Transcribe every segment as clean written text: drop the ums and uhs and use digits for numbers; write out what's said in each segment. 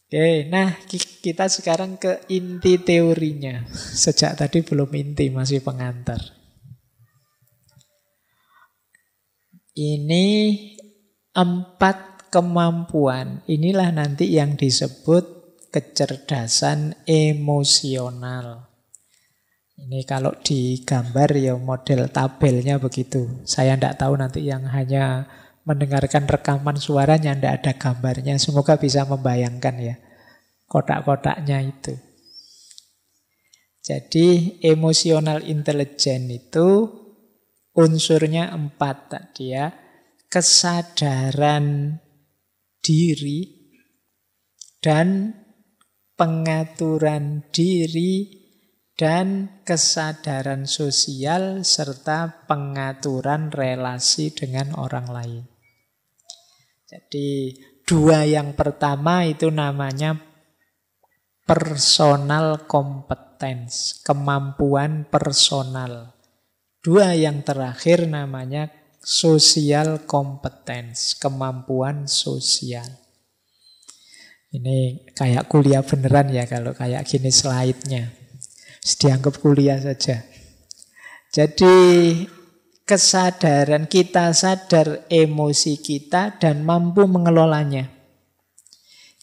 Oke, nah kita sekarang ke inti teorinya. Sejak tadi belum inti, masih pengantar. Ini 4 kemampuan. Inilah nanti yang disebut kecerdasan emosional. Ini kalau digambar ya model tabelnya begitu. Saya tidak tahu nanti yang hanya mendengarkan rekaman suaranya, tidak ada gambarnya. Semoga bisa membayangkan ya kotak-kotaknya itu. Jadi emotional intelligence itu unsurnya 4 tadi ya. Kesadaran diri dan pengaturan diri dan kesadaran sosial serta pengaturan relasi dengan orang lain. Jadi 2 yang pertama itu namanya personal competence, kemampuan personal. 2 yang terakhir namanya social competence, kemampuan sosial. Ini kayak kuliah beneran ya kalau kayak gini slide-nya. Dianggap kuliah saja. Jadi kesadaran, kita sadar emosi kita dan mampu mengelolanya.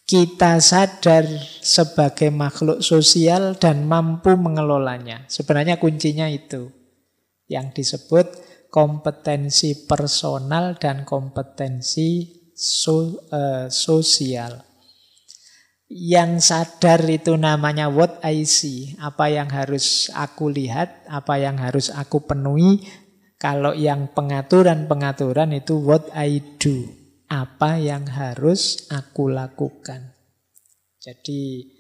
Kita sadar sebagai makhluk sosial dan mampu mengelolanya. Sebenarnya kuncinya itu. Yang disebut kompetensi personal dan kompetensi sosial. Yang sadar itu namanya what I see. Apa yang harus aku lihat, apa yang harus aku penuhi. Kalau yang pengaturan itu what I do. Apa yang harus aku lakukan. Jadi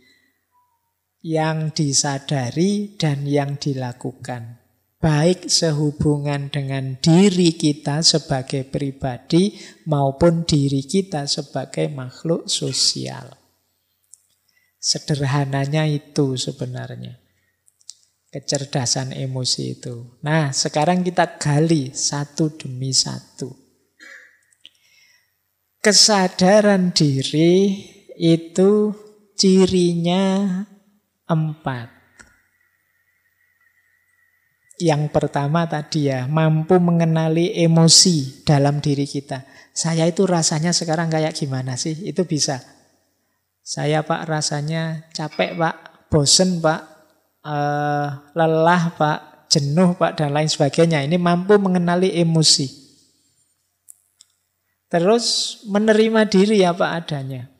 yang disadari dan yang dilakukan. Baik sehubungan dengan diri kita sebagai pribadi maupun diri kita sebagai makhluk sosial. Sederhananya itu sebenarnya. Kecerdasan emosi itu. Nah, sekarang kita gali satu demi satu. Kesadaran diri itu cirinya 4. Yang pertama tadi ya, mampu mengenali emosi dalam diri kita. Saya itu rasanya sekarang kayak gimana sih? Itu bisa. Saya Pak rasanya capek Pak, bosen Pak, lelah Pak, jenuh Pak, dan lain sebagainya. Ini mampu mengenali emosi. Terus menerima diri apa adanya.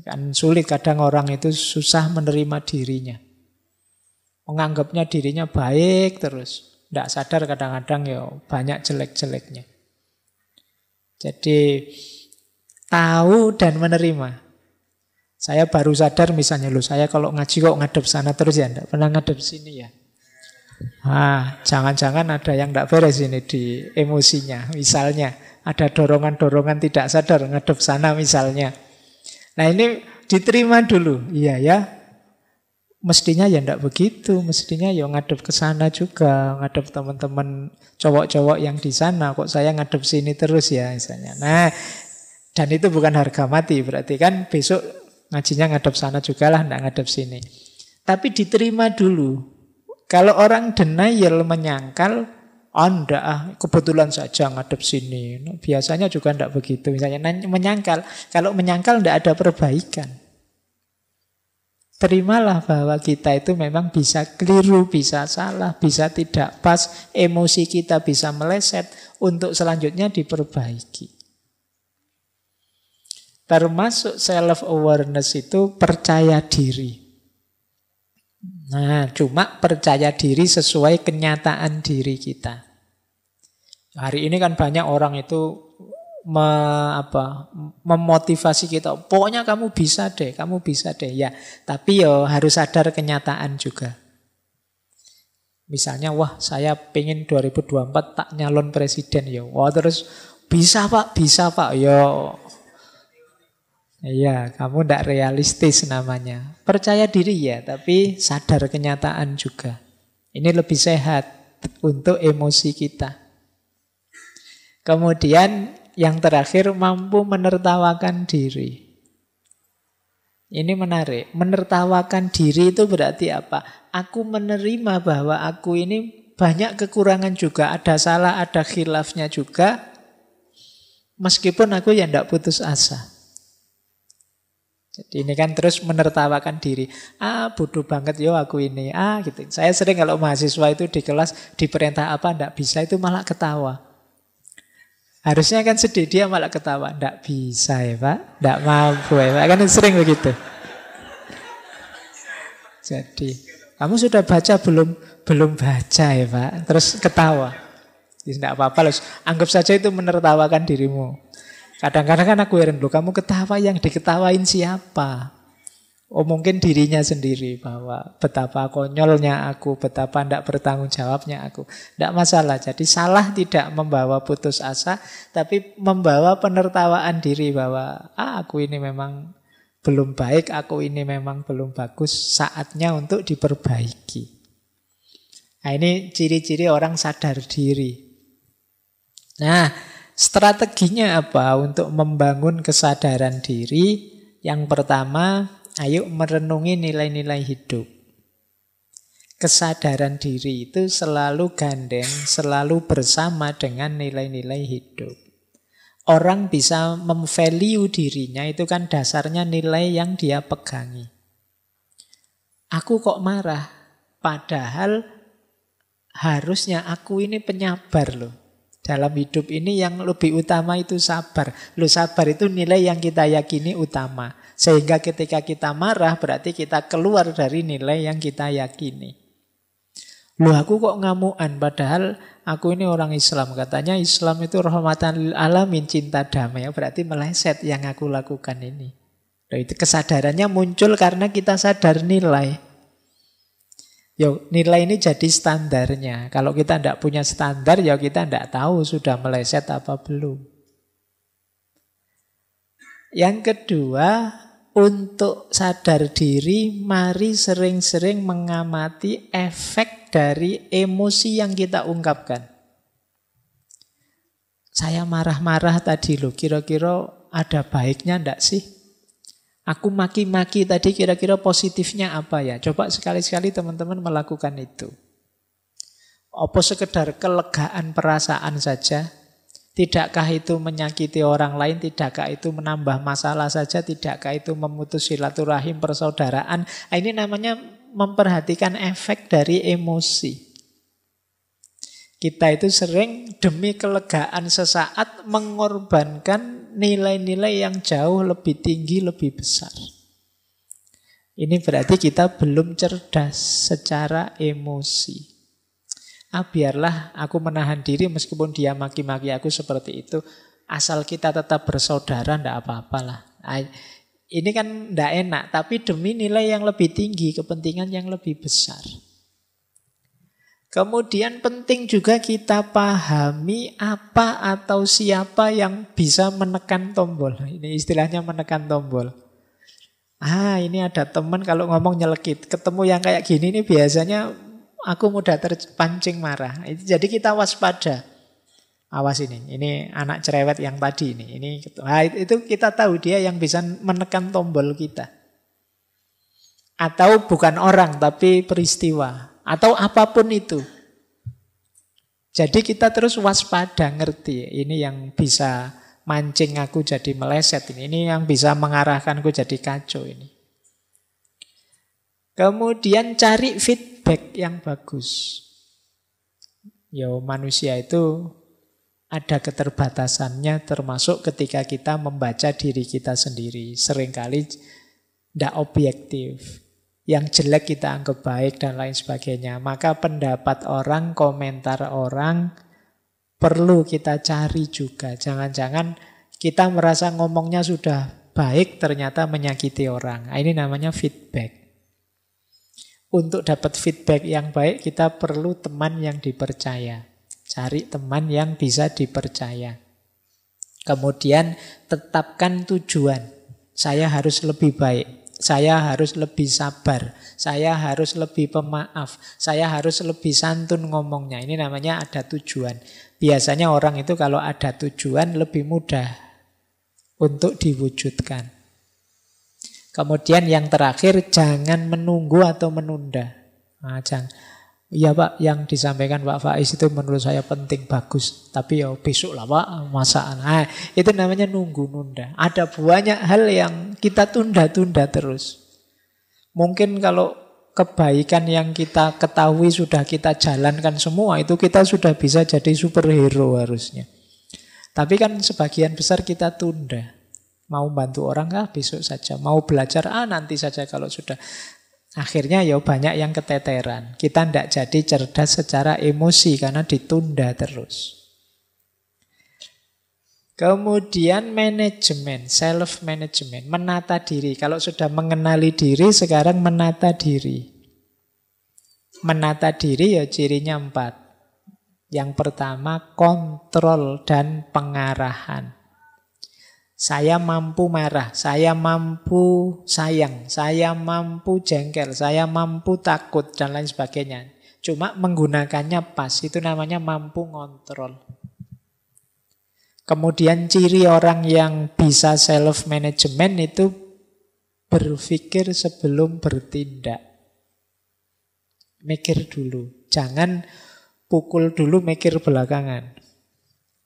Kan sulit kadang orang itu susah menerima dirinya. Menganggapnya dirinya baik terus. Tidak sadar kadang-kadang ya banyak jelek-jeleknya. Jadi tahu dan menerima. Saya baru sadar misalnya loh, saya kalau ngaji kok ngadep sana terus ya, tidak pernah ngadep sini ya. Jangan-jangan ada yang tidak beres ini di emosinya. Misalnya ada dorongan-dorongan tidak sadar ngadep sana misalnya. Nah ini diterima dulu, iya ya. Mestinya ya tidak begitu, mestinya ya ngadep ke sana juga, ngadep teman-teman cowok-cowok yang di sana, kok saya ngadep sini terus ya misalnya. Nah, dan itu bukan harga mati, berarti kan besok ngajinya ngadep sana juga lah, tidak ngadep sini. Tapi diterima dulu. Kalau orang denial menyangkal, enggak, kebetulan saja ngadep sini. Biasanya juga tidak begitu. Misalnya menyangkal, kalau menyangkal tidak ada perbaikan. Terimalah bahwa kita itu memang bisa keliru, bisa salah, bisa tidak pas, emosi kita bisa meleset, untuk selanjutnya diperbaiki. Termasuk self-awareness itu percaya diri. Nah, cuma percaya diri sesuai kenyataan diri kita. Hari ini kan banyak orang itu memotivasi kita. Pokoknya kamu bisa deh, kamu bisa deh. Ya, tapi ya harus sadar kenyataan juga. Misalnya, wah saya pengen 2024 tak nyalon presiden ya. Wah terus bisa Pak, ya. Iya, kamu tidak realistis namanya. Percaya diri ya, tapi sadar kenyataan juga. Ini lebih sehat untuk emosi kita. Kemudian yang terakhir mampu menertawakan diri. Ini menarik. Menertawakan diri itu berarti apa? Aku menerima bahwa aku ini banyak kekurangan juga. Ada salah, ada khilafnya juga. Meskipun aku ya tidak putus asa. Jadi ini kan terus menertawakan diri. Bodoh banget yo aku ini. Gitu. Saya sering kalau mahasiswa itu di kelas diperintah apa tidak bisa itu malah ketawa. Harusnya kan sedih, dia malah ketawa. Tidak bisa ya Pak, tidak mampu ya Pak. Kan sering begitu. Jadi kamu sudah baca belum? Belum baca ya Pak. Terus ketawa. Tidak apa-apa loh. Anggap saja itu menertawakan dirimu. Kadang-kadang kan aku heran, loh kamu ketawa, yang diketawain siapa? Oh mungkin dirinya sendiri, bahwa betapa konyolnya aku, betapa tidak bertanggung jawabnya aku. Tidak masalah, jadi salah tidak membawa putus asa, tapi membawa penertawaan diri bahwa aku ini memang belum baik, aku ini memang belum bagus, saatnya untuk diperbaiki. Nah ini ciri-ciri orang sadar diri. Nah, strateginya apa untuk membangun kesadaran diri? Yang pertama, ayo merenungi nilai-nilai hidup. Kesadaran diri itu selalu gandeng, selalu bersama dengan nilai-nilai hidup. Orang bisa memvalue dirinya itu kan dasarnya nilai yang dia pegangi. Aku kok marah, padahal harusnya aku ini penyabar loh. Dalam hidup ini yang lebih utama itu sabar. Loh sabar itu nilai yang kita yakini utama. Sehingga ketika kita marah berarti kita keluar dari nilai yang kita yakini. Loh aku kok ngamuan padahal aku ini orang Islam. Katanya Islam itu rahmatan lil alamin, cinta damai. Berarti meleset yang aku lakukan ini. Loh itu kesadarannya muncul karena kita sadar nilai. Nilai ini jadi standarnya. Kalau kita tidak punya standar, kita tidak tahu sudah meleset apa belum. Yang kedua, untuk sadar diri, mari sering-sering mengamati efek dari emosi yang kita ungkapkan. Saya marah-marah tadi loh, kira-kira ada baiknya enggak sih? Aku maki-maki tadi kira-kira positifnya apa ya? Coba sekali-sekali teman-teman melakukan itu. Apa sekedar kelegaan perasaan saja? Tidakkah itu menyakiti orang lain? Tidakkah itu menambah masalah saja? Tidakkah itu memutus silaturahim persaudaraan? Ini namanya memperhatikan efek dari emosi. Kita itu sering demi kelegaan sesaat mengorbankan nilai-nilai yang jauh lebih tinggi, lebih besar. Ini berarti kita belum cerdas secara emosi. Biarlah aku menahan diri meskipun dia maki-maki aku seperti itu. Asal kita tetap bersaudara, tidak apa-apalah. Ini kan tidak enak, tapi demi nilai yang lebih tinggi, kepentingan yang lebih besar. Kemudian penting juga kita pahami apa atau siapa yang bisa menekan tombol. Ini istilahnya menekan tombol. Ini ada teman kalau ngomong nyelekit. Ketemu yang kayak gini ini biasanya aku mudah terpancing marah. Jadi kita waspada. Awas ini anak cerewet yang tadi ini. Itu kita tahu dia yang bisa menekan tombol kita. Atau bukan orang tapi peristiwa. Atau apapun itu. Jadi kita terus waspada, ngerti. Ini yang bisa mancing aku jadi meleset. Ini yang bisa mengarahkanku jadi kacau ini. Kemudian cari feedback yang bagus. Manusia itu ada keterbatasannya termasuk ketika kita membaca diri kita sendiri. Seringkali tidak objektif. Yang jelek kita anggap baik dan lain sebagainya. Maka pendapat orang, komentar orang perlu kita cari juga. Jangan-jangan kita merasa ngomongnya sudah baik ternyata menyakiti orang. Ini namanya feedback. Untuk dapat feedback yang baik kita perlu teman yang dipercaya. Cari teman yang bisa dipercaya. Kemudian tetapkan tujuan. Saya harus lebih baik. Saya harus lebih sabar, saya harus lebih pemaaf, saya harus lebih santun ngomongnya. Ini namanya ada tujuan. Biasanya orang itu kalau ada tujuan lebih mudah untuk diwujudkan. Kemudian yang terakhir, jangan menunggu atau menunda. Nah, jangan. Iya Pak, yang disampaikan Pak Faiz itu menurut saya penting, bagus. Tapi ya besok lah Pak, masaan. Nah, itu namanya nunggu, nunda. Ada banyak hal yang kita tunda-tunda terus. Mungkin kalau kebaikan yang kita ketahui sudah kita jalankan semua, itu kita sudah bisa jadi superhero harusnya. Tapi kan sebagian besar kita tunda. Mau bantu orang, besok saja. Mau belajar, nanti saja kalau sudah. Akhirnya ya banyak yang keteteran. Kita tidak jadi cerdas secara emosi karena ditunda terus. Kemudian manajemen, self-management, menata diri. Kalau sudah mengenali diri, sekarang menata diri. Menata diri ya cirinya 4. Yang pertama, kontrol dan pengarahan. Saya mampu marah, saya mampu sayang, saya mampu jengkel, saya mampu takut, dan lain sebagainya. Cuma menggunakannya pas, itu namanya mampu ngontrol. Kemudian ciri orang yang bisa self-management itu berpikir sebelum bertindak. Mikir dulu, jangan pukul dulu, mikir belakangan.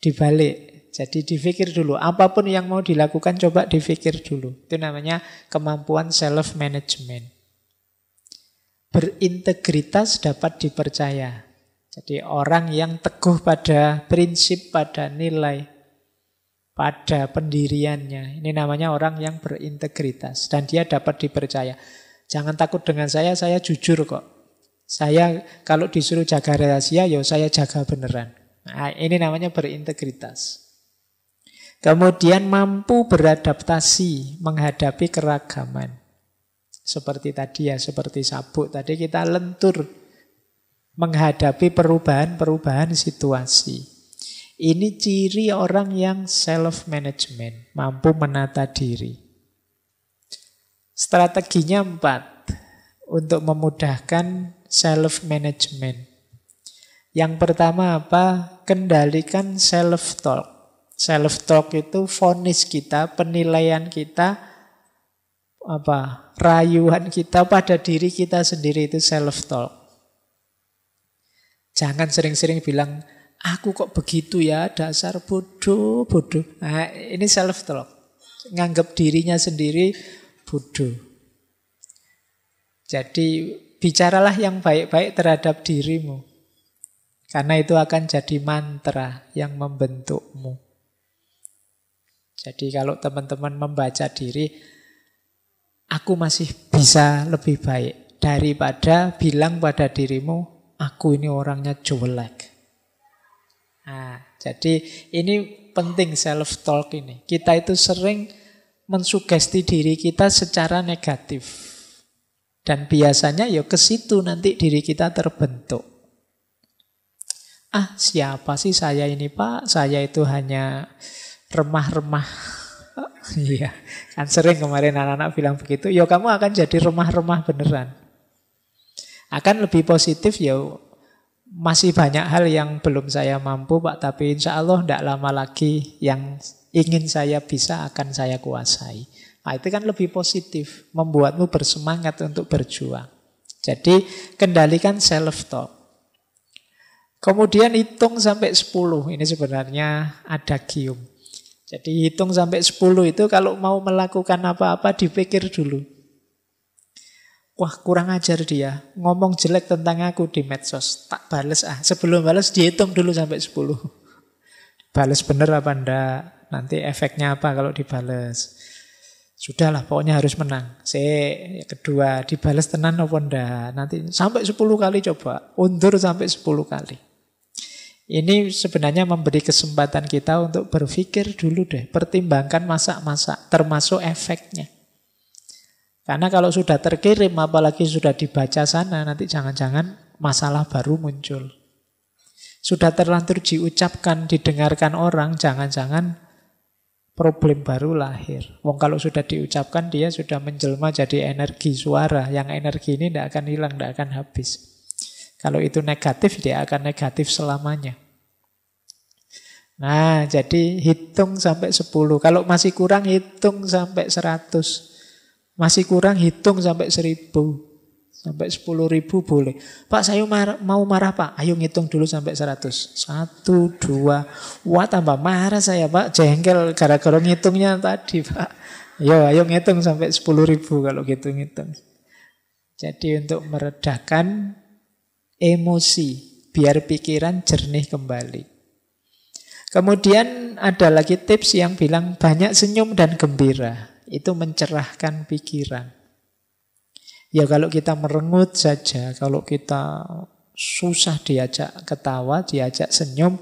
Dibalik. Jadi dipikir dulu, apapun yang mau dilakukan coba dipikir dulu. Itu namanya kemampuan self-management. Berintegritas dapat dipercaya. Jadi orang yang teguh pada prinsip, pada nilai, pada pendiriannya. Ini namanya orang yang berintegritas. Dan dia dapat dipercaya. Jangan takut dengan saya jujur kok. Saya kalau disuruh jaga rahasia, ya saya jaga beneran. Nah, ini namanya berintegritas. Kemudian mampu beradaptasi menghadapi keragaman. Seperti tadi ya, seperti sabuk. Tadi kita lentur menghadapi perubahan-perubahan situasi. Ini ciri orang yang self-management, mampu menata diri. Strateginya 4 untuk memudahkan self-management. Yang pertama apa? Kendalikan self-talk. Self-talk itu vonis kita, penilaian kita, rayuan kita pada diri kita sendiri, itu self-talk. Jangan sering-sering bilang, aku kok begitu ya, dasar bodoh. Nah, ini self-talk. Nganggap dirinya sendiri bodoh. Jadi bicaralah yang baik-baik terhadap dirimu. Karena itu akan jadi mantra yang membentukmu. Jadi kalau teman-teman membaca diri, aku masih bisa lebih baik daripada bilang pada dirimu, aku ini orangnya jelek. Nah, jadi ini penting self-talk ini. Kita itu sering mensugesti diri kita secara negatif. Dan biasanya ya ke situ nanti diri kita terbentuk. Siapa sih saya ini Pak? Saya itu hanya remah-remah. Iya, kan sering kemarin anak-anak bilang begitu. Ya kamu akan jadi remah-remah beneran. Akan lebih positif ya, masih banyak hal yang belum saya mampu Pak, tapi insya Allah tidak lama lagi yang ingin saya bisa akan saya kuasai. Nah, itu kan lebih positif, membuatmu bersemangat untuk berjuang. Jadi kendalikan self-talk. Kemudian hitung sampai 10. Ini sebenarnya adagium. Jadi hitung sampai 10 itu kalau mau melakukan apa-apa dipikir dulu. Wah, kurang ajar dia, ngomong jelek tentang aku di medsos, tak bales Sebelum bales dihitung dulu sampai 10. Bales bener apa enggak? Nanti efeknya apa kalau dibales? Sudahlah, pokoknya harus menang. Kedua, dibales tenan apa enggak? Nanti sampai 10 kali coba, undur sampai 10 kali. Ini sebenarnya memberi kesempatan kita untuk berpikir dulu deh, pertimbangkan masak-masak, termasuk efeknya. Karena kalau sudah terkirim, apalagi sudah dibaca sana, nanti jangan-jangan masalah baru muncul. Sudah terlanjur diucapkan, didengarkan orang, jangan-jangan problem baru lahir. Wong kalau sudah diucapkan, dia sudah menjelma jadi energi suara. Yang energi ini tidak akan hilang, tidak akan habis. Kalau itu negatif, dia akan negatif selamanya. Nah, jadi hitung sampai 10. Kalau masih kurang, hitung sampai 100. Masih kurang, hitung sampai 1.000. Sampai 10.000 boleh. Pak, saya mau marah Pak. Ayo ngitung dulu sampai 100. 1, 2. Wah, tambah marah saya Pak. Jengkel gara-gara ngitungnya tadi Pak. Ayo ngitung sampai 10.000 kalau gitu ngitung. Jadi untuk meredakan emosi, biar pikiran jernih kembali. Kemudian ada lagi tips yang bilang banyak senyum dan gembira. Itu mencerahkan pikiran. Ya kalau kita merengut saja, kalau kita susah diajak ketawa, diajak senyum,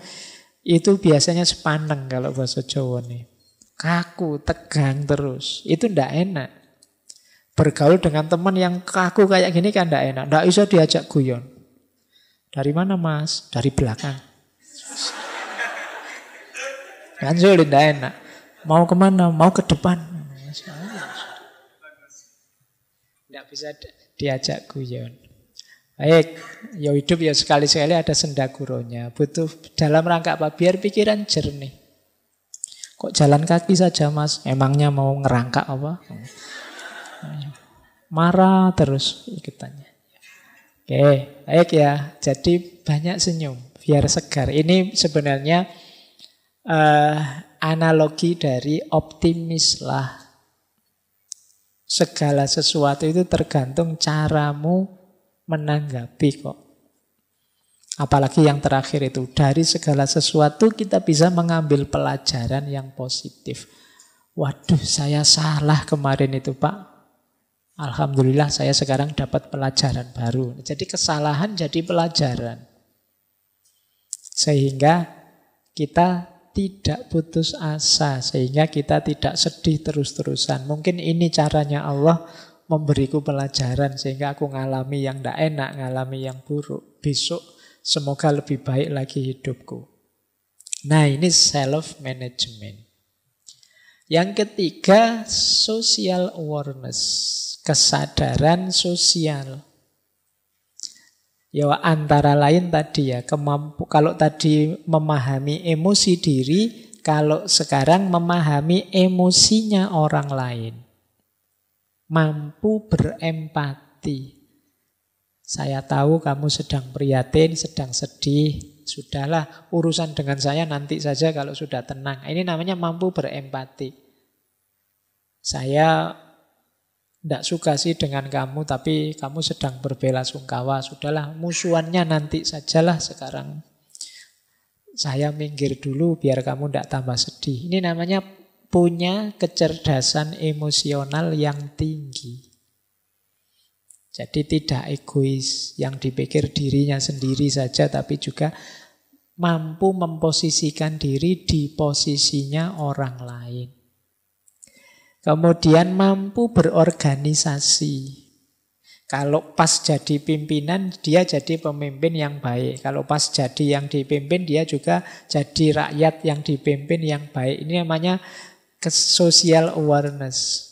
itu biasanya sepaneng kalau bahasa Jawa nih. Kaku, tegang terus. Itu ndak enak. Bergaul dengan teman yang kaku kayak gini kan ndak enak. Ndak bisa diajak guyon. Dari mana Mas? Dari belakang. Kan sulit, ndak enak. Mau kemana? Mau ke depan. Tidak bisa diajak guyon. Baik, ya hidup ya sekali-sekali ada sendaguronya. Butuh dalam rangka apa? Biar pikiran jernih. Kok jalan kaki saja Mas? Emangnya mau ngerangkak apa? Marah terus ikutannya. Oke, baik ya. Jadi banyak senyum, biar segar. Ini sebenarnya analogi dari optimis lah. Segala sesuatu itu tergantung caramu menanggapi kok. Apalagi yang terakhir itu, dari segala sesuatu kita bisa mengambil pelajaran yang positif. Waduh, saya salah kemarin itu Pak. Alhamdulillah saya sekarang dapat pelajaran baru. Jadi kesalahan jadi pelajaran. Sehingga kita tidak putus asa, sehingga kita tidak sedih terus-terusan. Mungkin ini caranya Allah memberiku pelajaran, sehingga aku ngalami yang tidak enak, ngalami yang buruk. Besok semoga lebih baik lagi hidupku. Nah, ini self-management. Yang ketiga, social awareness, kesadaran sosial. Ya antara lain tadi ya, kalau tadi memahami emosi diri, kalau sekarang memahami emosinya orang lain. Mampu berempati. Saya tahu kamu sedang prihatin, sedang sedih. Sudahlah, urusan dengan saya nanti saja kalau sudah tenang. Ini namanya mampu berempati. Saya tidak suka sih dengan kamu, tapi kamu sedang berbelasungkawa. Sudahlah, musuhannya nanti sajalah sekarang. Saya minggir dulu biar kamu tidak tambah sedih. Ini namanya punya kecerdasan emosional yang tinggi. Jadi tidak egois, yang dipikir dirinya sendiri saja, tapi juga mampu memposisikan diri di posisinya orang lain. Kemudian mampu berorganisasi. Kalau pas jadi pimpinan, dia jadi pemimpin yang baik. Kalau pas jadi yang dipimpin, dia juga jadi rakyat yang dipimpin yang baik. Ini namanya social awareness.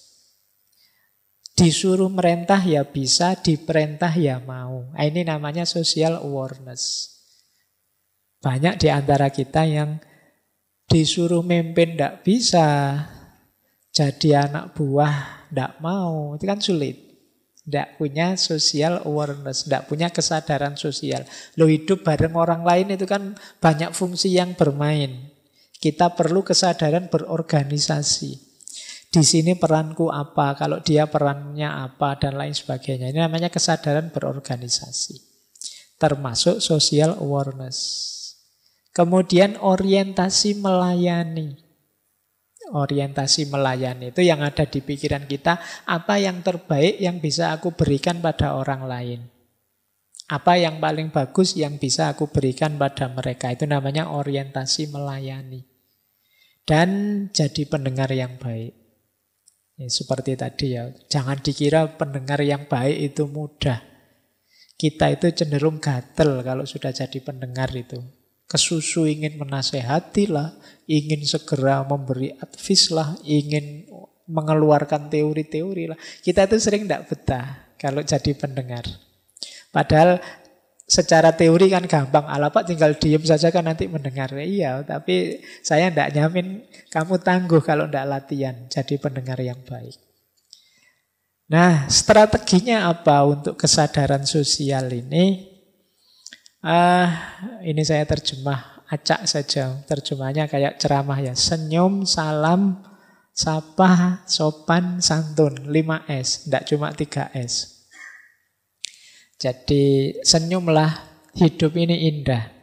Disuruh merintah ya bisa, diperintah ya mau. Ini namanya social awareness. Banyak di antara kita yang disuruh memimpin tidak bisa, jadi anak buah tidak mau, itu kan sulit. Tidak punya social awareness, tidak punya kesadaran sosial. Lo hidup bareng orang lain itu kan banyak fungsi yang bermain. Kita perlu kesadaran berorganisasi. Di sini peranku apa, kalau dia perannya apa, dan lain sebagainya. Ini namanya kesadaran berorganisasi. Termasuk social awareness. Kemudian orientasi melayani. Orientasi melayani itu yang ada di pikiran kita, apa yang terbaik yang bisa aku berikan pada orang lain. Apa yang paling bagus yang bisa aku berikan pada mereka. Itu namanya orientasi melayani. Dan jadi pendengar yang baik. Ya, seperti tadi ya, jangan dikira pendengar yang baik itu mudah. Kita itu cenderung gatel kalau sudah jadi pendengar itu. Kesusu ingin menasehati lah, ingin segera memberi advice lah, ingin mengeluarkan teori-teori lah. Kita itu sering tidak betah kalau jadi pendengar. Padahal secara teori kan gampang. Ala Pak tinggal diem saja kan nanti mendengar. Iya, tapi saya tidak nyamin kamu tangguh kalau tidak latihan jadi pendengar yang baik. Nah, strateginya apa untuk kesadaran sosial ini? Ini saya terjemah acak saja. Terjemahnya kayak ceramah ya. Senyum, salam, sapa, sopan, santun. 5S, tidak cuma 3S. Jadi senyumlah, hidup ini indah.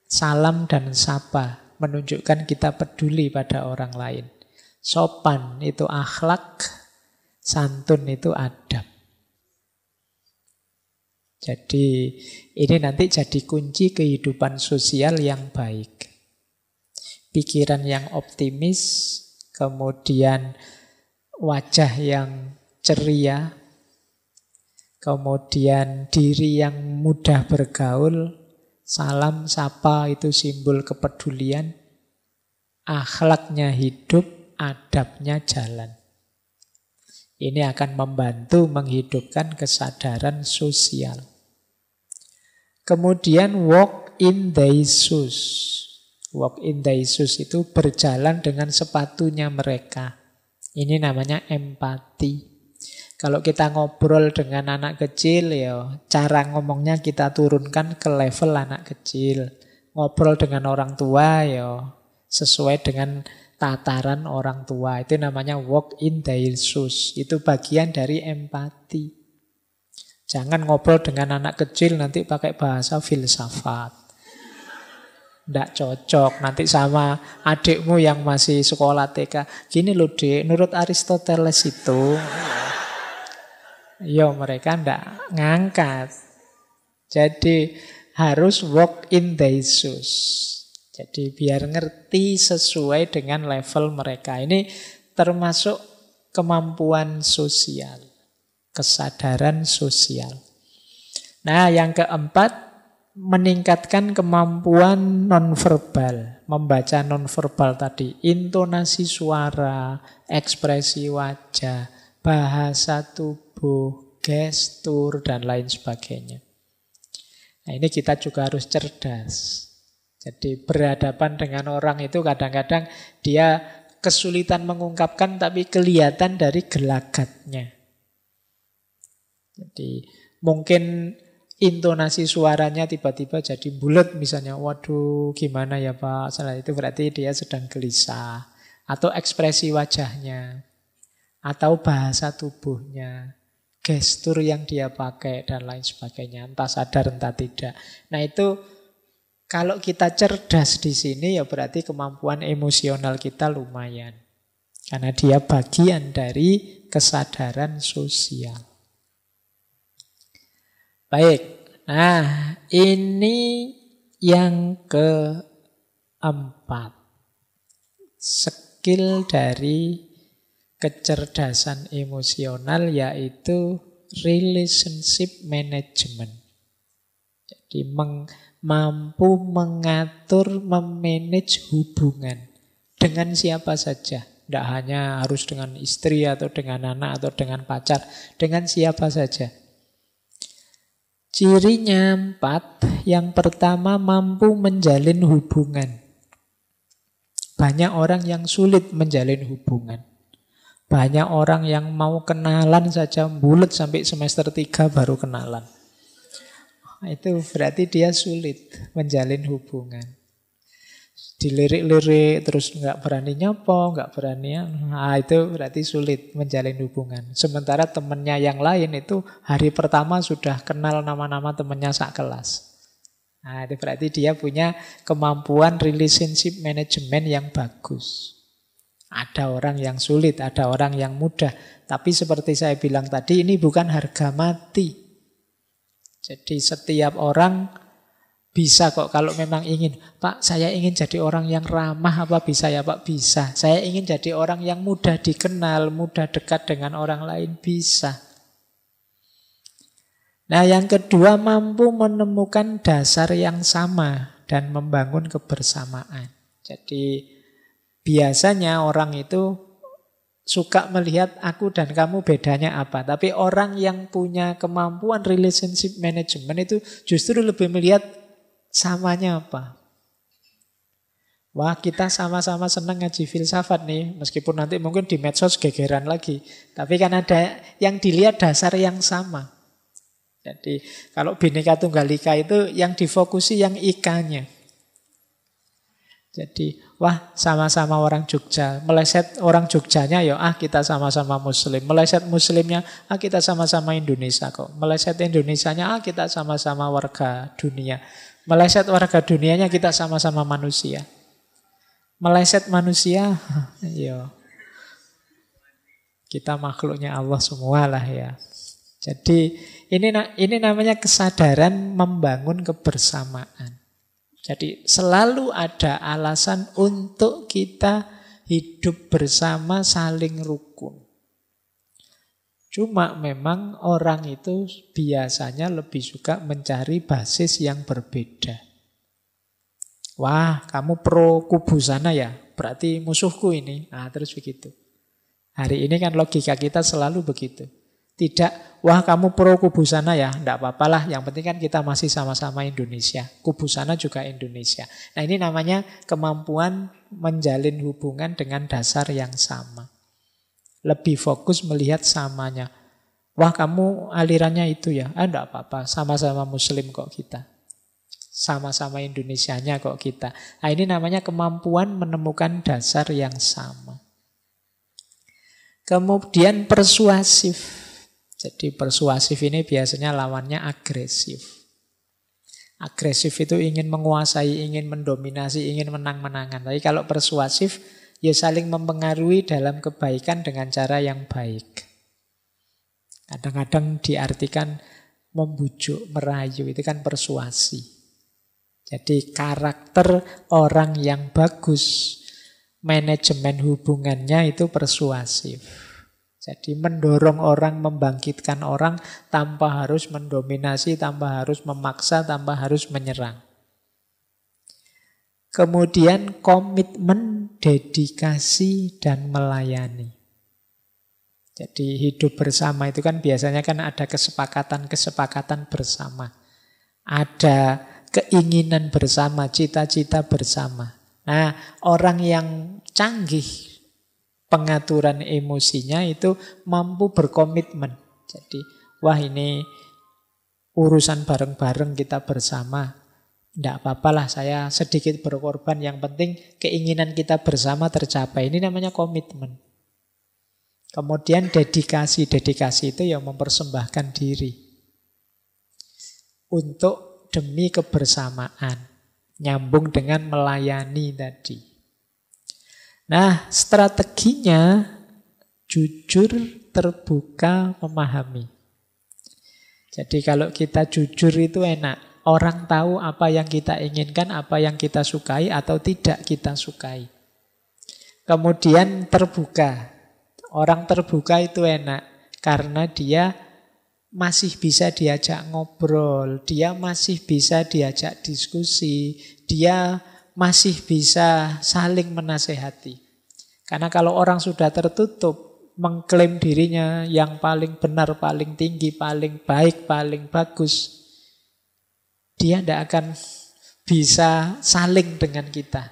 Salam dan sapa menunjukkan kita peduli pada orang lain. Sopan itu akhlak, santun itu adab. Jadi ini nanti jadi kunci kehidupan sosial yang baik. Pikiran yang optimis, kemudian wajah yang ceria, kemudian diri yang mudah bergaul, salam, sapa itu simbol kepedulian, akhlaknya hidup, adabnya jalan. Ini akan membantu menghidupkan kesadaran sosial. Kemudian walk in their shoes. Walk in their shoes itu berjalan dengan sepatunya mereka. Ini namanya empati. Kalau kita ngobrol dengan anak kecil, ya cara ngomongnya kita turunkan ke level anak kecil. Ngobrol dengan orang tua, ya sesuai dengan tataran orang tua. Itu namanya walk in their shoes. Itu bagian dari empati. Jangan ngobrol dengan anak kecil nanti pakai bahasa filsafat. Tidak cocok. Nanti sama adikmu yang masih sekolah TK. Gini loh dek, menurut Aristoteles itu... Ya mereka tidak ngangkat. Jadi harus walk in their shoes. Jadi biar ngerti sesuai dengan level mereka. Ini termasuk kemampuan sosial, kesadaran sosial. Nah yang keempat, meningkatkan kemampuan nonverbal. Membaca nonverbal tadi, intonasi suara, ekspresi wajah, bahasa tubuh, gestur, dan lain sebagainya. Nah ini kita juga harus cerdas. Jadi berhadapan dengan orang itu kadang-kadang dia kesulitan mengungkapkan tapi kelihatan dari gelagatnya. Jadi mungkin intonasi suaranya tiba-tiba jadi bulat misalnya. Waduh gimana ya Pak, salah itu berarti dia sedang gelisah. Atau ekspresi wajahnya. Atau bahasa tubuhnya, gestur yang dia pakai, dan lain sebagainya. Entah sadar, entah tidak. Nah itu, kalau kita cerdas di sini, ya berarti kemampuan emosional kita lumayan. Karena dia bagian dari kesadaran sosial. Baik, nah ini yang keempat. Skill dari kecerdasan emosional yaitu relationship management. Jadi mampu mengatur, memanage hubungan dengan siapa saja. Tidak hanya harus dengan istri atau dengan anak atau dengan pacar, dengan siapa saja. Cirinya 4. Yang pertama, mampu menjalin hubungan. Banyak orang yang sulit menjalin hubungan. Banyak orang yang mau kenalan saja bulet sampai semester 3 baru kenalan. Itu berarti dia sulit menjalin hubungan. Dilirik-lirik terus nggak berani nyapa, nggak berani, itu berarti sulit menjalin hubungan. Sementara temannya yang lain itu hari pertama sudah kenal nama-nama temannya sak kelas. Nah, itu berarti dia punya kemampuan relationship management yang bagus. Ada orang yang sulit, ada orang yang mudah. Tapi seperti saya bilang tadi, ini bukan harga mati. Jadi setiap orang bisa kok kalau memang ingin. Pak, saya ingin jadi orang yang ramah, apa bisa ya Pak? Bisa. Saya ingin jadi orang yang mudah dikenal, mudah dekat dengan orang lain, bisa. Nah yang kedua, mampu menemukan dasar yang sama dan membangun kebersamaan. Jadi biasanya orang itu suka melihat aku dan kamu bedanya apa. Tapi orang yang punya kemampuan relationship management itu justru lebih melihat samanya apa. Wah, kita sama-sama senang ngaji filsafat nih, meskipun nanti mungkin di medsos gegeran lagi. Tapi kan ada yang dilihat dasar yang sama. Jadi kalau Bhinneka Tunggal Ika itu yang difokusi yang ikanya. Jadi, wah sama-sama orang Jogja. Meleset orang Jogjanya ya, kita sama-sama Muslim. Meleset Muslimnya, kita sama-sama Indonesia kok. Meleset Indonesianya, kita sama-sama warga dunia. Meleset warga dunianya, kita sama-sama manusia. Meleset manusia, ya kita makhluknya Allah semua lah ya. Jadi ini namanya kesadaran membangun kebersamaan. Jadi selalu ada alasan untuk kita hidup bersama saling rukun. Cuma memang orang itu biasanya lebih suka mencari basis yang berbeda. Wah, kamu pro kubu sana ya, berarti musuhku ini. Nah, terus begitu. Hari ini kan logika kita selalu begitu. Tidak, wah kamu pro kubu sana ya, enggak apa-apalah. Yang penting kan kita masih sama-sama Indonesia. Kubu sana juga Indonesia. Nah, ini namanya kemampuan menjalin hubungan dengan dasar yang sama. Lebih fokus melihat samanya. Wah, kamu alirannya itu ya, enggak apa-apa, sama-sama Muslim kok kita. Sama-sama Indonesianya kok kita. Nah, ini namanya kemampuan menemukan dasar yang sama. Kemudian persuasif. Jadi persuasif ini biasanya lawannya agresif. Agresif itu ingin menguasai, ingin mendominasi, ingin menang-menangan. Tapi kalau persuasif, ya saling mempengaruhi dalam kebaikan dengan cara yang baik. Kadang-kadang diartikan membujuk, merayu, itu kan persuasi. Jadi karakter orang yang bagus, manajemen hubungannya itu persuasif. Jadi mendorong orang, membangkitkan orang tanpa harus mendominasi, tanpa harus memaksa, tanpa harus menyerang. Kemudian komitmen, dedikasi, dan melayani. Jadi hidup bersama itu kan biasanya kan ada kesepakatan-kesepakatan bersama. Ada keinginan bersama, cita-cita bersama. Nah, orang yang canggih pengaturan emosinya itu mampu berkomitmen. Jadi, wah ini urusan bareng-bareng kita bersama. Tidak apa-apalah saya sedikit berkorban, yang penting keinginan kita bersama tercapai. Ini namanya komitmen. Kemudian dedikasi. Dedikasi itu yang mempersembahkan diri untuk demi kebersamaan. Nyambung dengan melayani tadi. Nah, strateginya jujur, terbuka, memahami. Jadi kalau kita jujur itu enak. Orang tahu apa yang kita inginkan, apa yang kita sukai atau tidak kita sukai. Kemudian terbuka. Orang terbuka itu enak karena dia masih bisa diajak ngobrol, dia masih bisa diajak diskusi, dia masih bisa saling menasehati. Karena kalau orang sudah tertutup, mengklaim dirinya yang paling benar, paling tinggi, paling baik, paling bagus, dia tidak akan bisa saling dengan kita.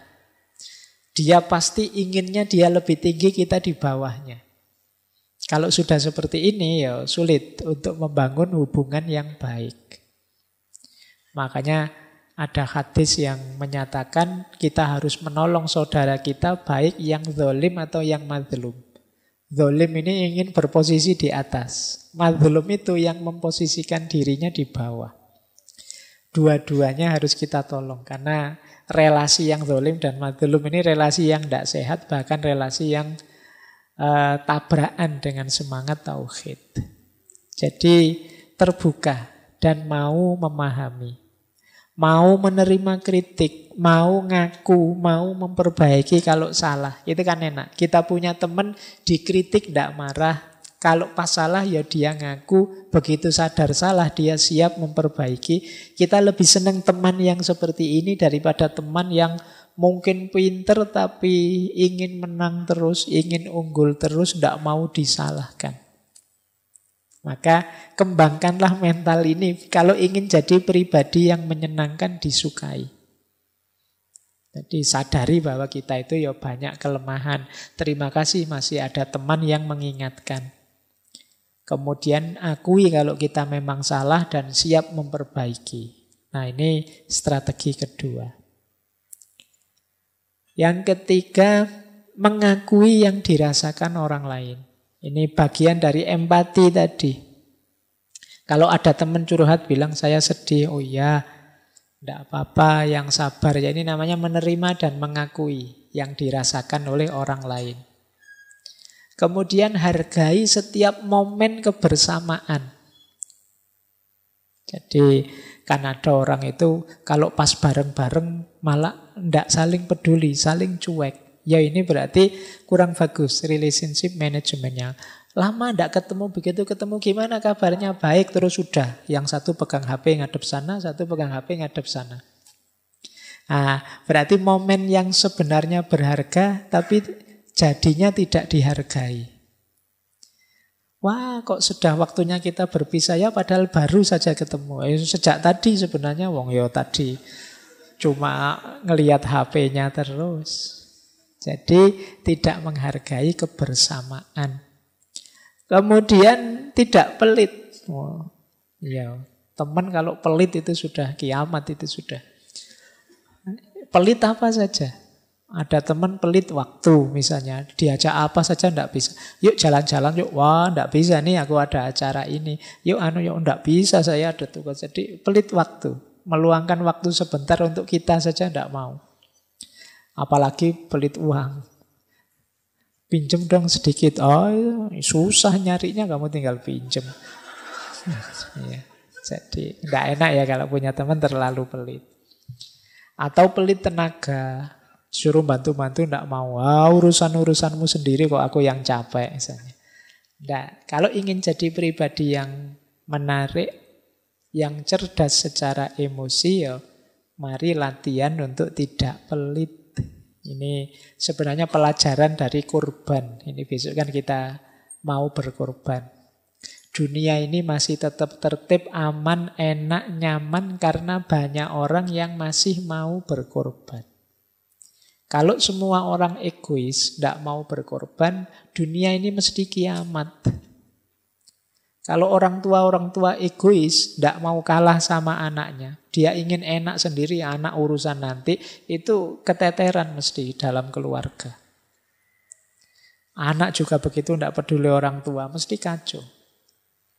Dia pasti inginnya dia lebih tinggi, kita di bawahnya. Kalau sudah seperti ini ya sulit untuk membangun hubungan yang baik. Makanya ada hadis yang menyatakan kita harus menolong saudara kita baik yang zalim atau yang mazlum. Zalim ini ingin berposisi di atas. Mazlum itu yang memposisikan dirinya di bawah. Dua-duanya harus kita tolong karena relasi yang zalim dan mazlum ini relasi yang tidak sehat, bahkan relasi yang tabrakan dengan semangat tauhid. Jadi terbuka dan mau memahami. Mau menerima kritik, mau ngaku, mau memperbaiki kalau salah. Itu kan enak. Kita punya teman dikritik tidak marah. Kalau pas salah ya dia ngaku. Begitu sadar salah dia siap memperbaiki. Kita lebih senang teman yang seperti ini daripada teman yang mungkin pinter tapi ingin menang terus, ingin unggul terus, tidak mau disalahkan. Maka kembangkanlah mental ini kalau ingin jadi pribadi yang menyenangkan, disukai. Jadi sadari bahwa kita itu ya banyak kelemahan. Terima kasih masih ada teman yang mengingatkan. Kemudian akui kalau kita memang salah dan siap memperbaiki. Nah, ini strategi kedua. Yang ketiga, mengakui yang dirasakan orang lain. Ini bagian dari empati tadi. Kalau ada teman curhat bilang saya sedih, oh iya, tidak apa-apa, yang sabar. Ya, ini namanya menerima dan mengakui yang dirasakan oleh orang lain. Kemudian hargai setiap momen kebersamaan. Jadi kan ada orang itu kalau pas bareng-bareng malah tidak saling peduli, saling cuek. Ya ini berarti kurang bagus relationship manajemennya. Lama tidak ketemu, begitu ketemu gimana kabarnya? Baik, terus sudah. Yang satu pegang HP ngadep sana, satu pegang HP ngadep sana. Nah, berarti momen yang sebenarnya berharga tapi jadinya tidak dihargai. Wah, kok sudah waktunya kita berpisah ya padahal baru saja ketemu. Sejak tadi sebenarnya wong yo tadi cuma ngelihat HP-nya terus. Jadi tidak menghargai kebersamaan. Kemudian tidak pelit. Oh, iya, teman kalau pelit itu sudah kiamat, itu sudah. Pelit apa saja. Ada teman pelit waktu misalnya, diajak apa saja enggak bisa. Yuk jalan-jalan, yuk. Wah, enggak bisa nih, aku ada acara ini. Yuk yuk enggak bisa, saya ada tugas. Jadi pelit waktu. Meluangkan waktu sebentar untuk kita saja enggak mau. Apalagi pelit uang. Pinjem dong sedikit. Oh, susah nyarinya, kamu tinggal pinjem. Ya, jadi enggak enak ya kalau punya teman terlalu pelit. Atau pelit tenaga. Suruh bantu-bantu enggak mau. Urusan-urusanmu sendiri kok aku yang capek misalnya. Enggak. Kalau ingin jadi pribadi yang menarik, yang cerdas secara emosi, ya mari latihan untuk tidak pelit. Ini sebenarnya pelajaran dari korban. Ini besok kan kita mau berkorban. Dunia ini masih tetap tertib, aman, enak, nyaman karena banyak orang yang masih mau berkorban. Kalau semua orang egois, tidak mau berkorban, dunia ini mesti kiamat. Kalau orang tua egois, tidak mau kalah sama anaknya. Dia ingin enak sendiri, anak urusan nanti. Itu keteteran mesti dalam keluarga. Anak juga begitu, tidak peduli orang tua, mesti kacau.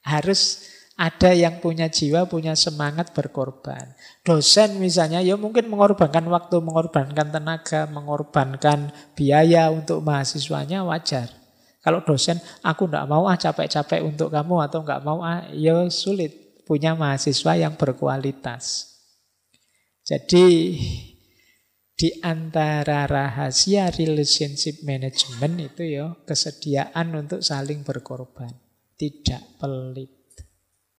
Harus ada yang punya jiwa, punya semangat berkorban. Dosen misalnya, ya mungkin mengorbankan waktu, mengorbankan tenaga, mengorbankan biaya untuk mahasiswanya, wajar. Kalau dosen, aku enggak mau capek-capek untuk kamu atau enggak mau ya sulit punya mahasiswa yang berkualitas. Jadi di antara rahasia relationship management itu ya kesediaan untuk saling berkorban, tidak pelit.